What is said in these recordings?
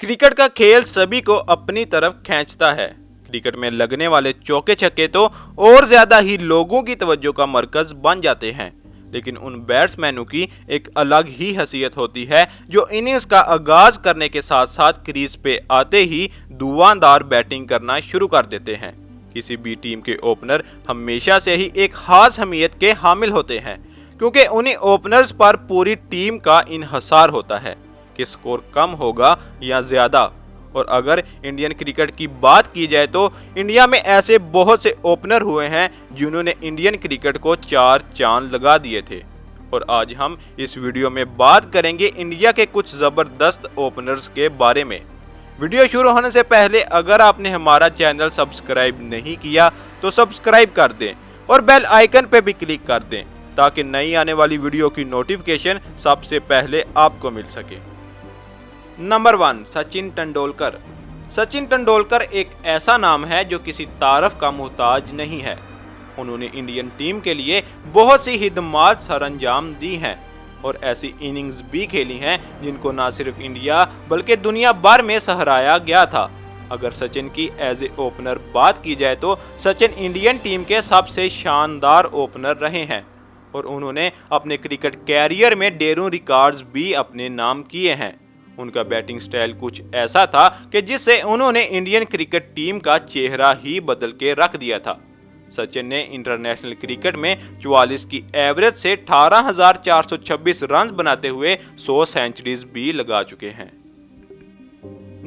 Cricket का खेल सभी को अपनी तरफ खींचता है। क्रिकेट में लगने वाले चौके छक्के तो और ज्यादा ही लोगों की तवज्जो का मरकज बन जाते हैं, लेकिन उन बैट्समैनों की एक अलग ही हैसियत होती है जो इनिंग्स का आगाज करने के साथ साथ क्रीज पे आते ही धुआंधार बैटिंग करना शुरू कर देते हैं। किसी भी टीम के ओपनर हमेशा से ही एक खास अहमियत के हामिल होते हैं, क्योंकि उन्हीं ओपनर्स पर पूरी टीम का इन्हसार होता है कि स्कोर कम होगा या ज्यादा। और अगर इंडियन क्रिकेट की बात की जाए तो इंडिया में ऐसे बहुत से ओपनर हुए हैं जिन्होंने इंडियन क्रिकेट को चार चांद लगा दिए थे। और आज हम इस वीडियो में बात करेंगे इंडिया के कुछ जबरदस्त ओपनर्स के बारे में। वीडियो शुरू होने से पहले अगर आपने हमारा चैनल सब्सक्राइब नहीं किया तो सब्सक्राइब कर दें और बेल आइकन पे भी क्लिक कर दें ताकि नई आने वाली वीडियो की नोटिफिकेशन सबसे पहले आपको मिल सके। नंबर 1, सचिन तेंदुलकर। सचिन तेंदुलकर एक ऐसा नाम है जो किसी तारीफ का मोहताज नहीं है। उन्होंने इंडियन टीम के लिए बहुत सी हिदमात सरअंजाम दी हैं और ऐसी इनिंग्स भी खेली हैं जिनको न सिर्फ इंडिया बल्कि दुनिया भर में सहराया गया था। अगर सचिन की एज ए ओपनर बात की जाए तो सचिन इंडियन टीम के सबसे शानदार ओपनर रहे हैं और उन्होंने अपने क्रिकेट कैरियर में ढेरों रिकॉर्ड्स भी अपने नाम किए हैं। उनका बैटिंग स्टाइल कुछ ऐसा था कि जिससे उन्होंने इंडियन क्रिकेट टीम का चेहरा ही बदल के रख दिया था। सचिन ने इंटरनेशनल क्रिकेट में 44 की एवरेज से 18,426 रन बनाते हुए 100 सेंचुरीज भी लगा चुके हैं।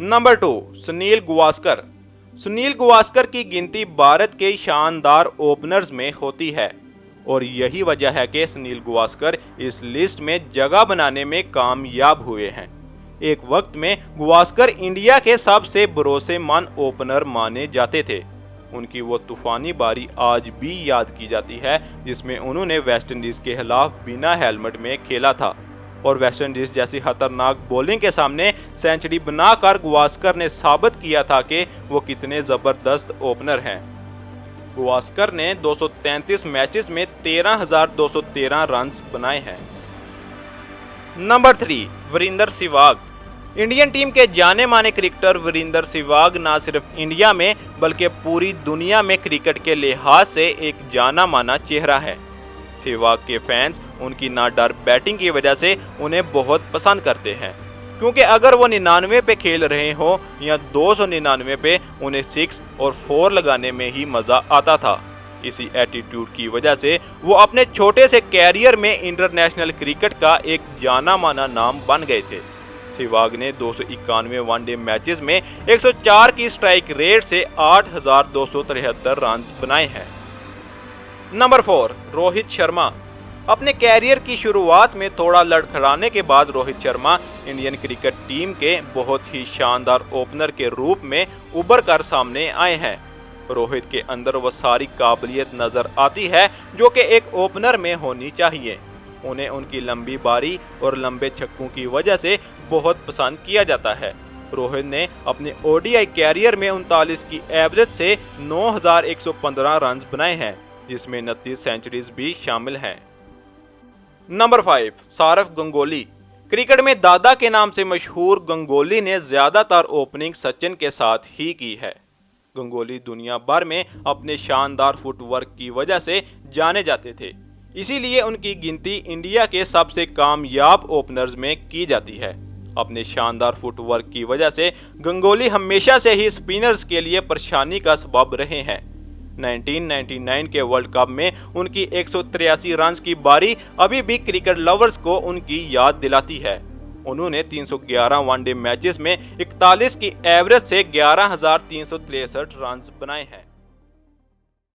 नंबर 2, सुनील गावस्कर। सुनील गावस्कर की गिनती भारत के शानदार ओपनर्स में होती है और यही वजह है कि सुनील गावस्कर इस लिस्ट में जगह बनाने में कामयाब हुए हैं। एक वक्त में गावस्कर इंडिया के सबसे भरोसेमंद ओपनर माने जाते थे। उनकी वो तूफानी बारी आज भी याद की जाती है जिसमें उन्होंने वेस्टइंडीज के खिलाफ बिना हेलमेट में खेला था और वेस्टइंडीज जैसी खतरनाक बॉलिंग के सामने सेंचुरी बनाकर गावस्कर ने साबित किया था कि वो कितने जबरदस्त ओपनर हैं। गावस्कर ने 233 मैचेस में 13,213 रन बनाए हैं। Number 3, Virender Sehwag. Indian team के जाने माने क्रिकेटर वीरेंद्र सहवाग न सिर्फ इंडिया में बल्कि पूरी दुनिया में क्रिकेट के लिहाज से एक जाना माना चेहरा है। सहवाग के फैंस उनकी ना डर बैटिंग की वजह से उन्हें बहुत पसंद करते हैं, क्योंकि अगर वो 99 पे खेल रहे हो या 299 पे उन्हें 6 और 4 लगाने में ही मजा आता था। इसी एटीट्यूड की वजह से वो अपने छोटे से कैरियर में इंटरनेशनल क्रिकेट का एक जाना माना नाम बन गए थे। सहवाग ने 291 वनडे मैचेस में 104 की स्ट्राइक रेट से 8,273 रन बनाए हैं। नंबर 4, रोहित शर्मा। अपने कैरियर की शुरुआत में थोड़ा लड़खड़ाने के बाद Rohit Sharma Indian cricket team के बहुत ही शानदार ओपनर के रूप में उभर कर सामने आए हैं। रोहित के अंदर वो सारी काबिलियत नजर आती है जो कि एक ओपनर में होनी चाहिए। उन्हें उनकी लंबी बारी और लंबे छक्कों की वजह से बहुत पसंद किया जाता है। रोहित ने अपने ओडीआई कैरियर में 39 की एवरेज से 9,115 रन बनाए हैं, जिसमें 29 सेंचुरीज भी शामिल हैं। नंबर 5, सौरव गंगोली। क्रिकेट में दादा के नाम से मशहूर गंगोली ने ज्यादातर ओपनिंग सचिन के साथ ही की है। गंगोली दुनिया भर में अपने शानदार फुटवर्क की वजह से जाने जाते थे, इसीलिए उनकी गिनती इंडिया के सबसे कामयाब ओपनर्स में की जाती है। अपने शानदार फुटवर्क की वजह से गंगोली हमेशा से ही स्पिनर्स के लिए परेशानी का सबब रहे हैं। 1999 के वर्ल्ड कप में उनकी 183 रन की बारी अभी भी क्रिकेट लवर्स को उनकी याद दिलाती है। उन्होंने 311 वनडे मैचेस में 41 की एवरेज से 11,363 रन बनाए हैं।